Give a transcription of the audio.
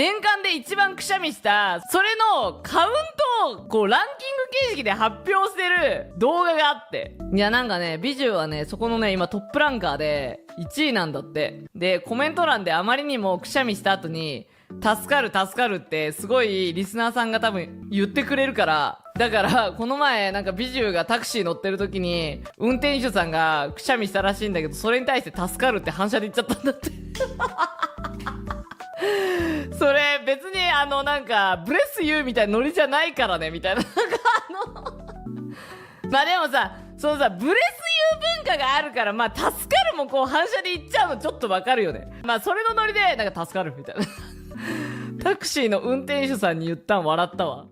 年間で一番くしゃみした、それのカウントをこうランキング形式で発表してる動画があって。いやなんかね、美獣はね、そこのね、今トップランカーで1位なんだって。で、コメント欄であまりにもくしゃみした後に、助かる助かるってすごいリスナーさんが多分言ってくれるから、だからこの前なんか美獣がタクシー乗ってる時に運転手さんがくしゃみしたらしいんだけど、それに対して助かるって反射で言っちゃったんだってそれ別になんかブレスユーみたいなノリじゃないからねみたいなまあでもさ、そのさブレスユー文化があるから、まあ助かるもこう反射で言っちゃうのちょっとわかるよね。まあそれのノリでなんか助かるみたいなタクシーの運転手さんに言ったん笑ったわ。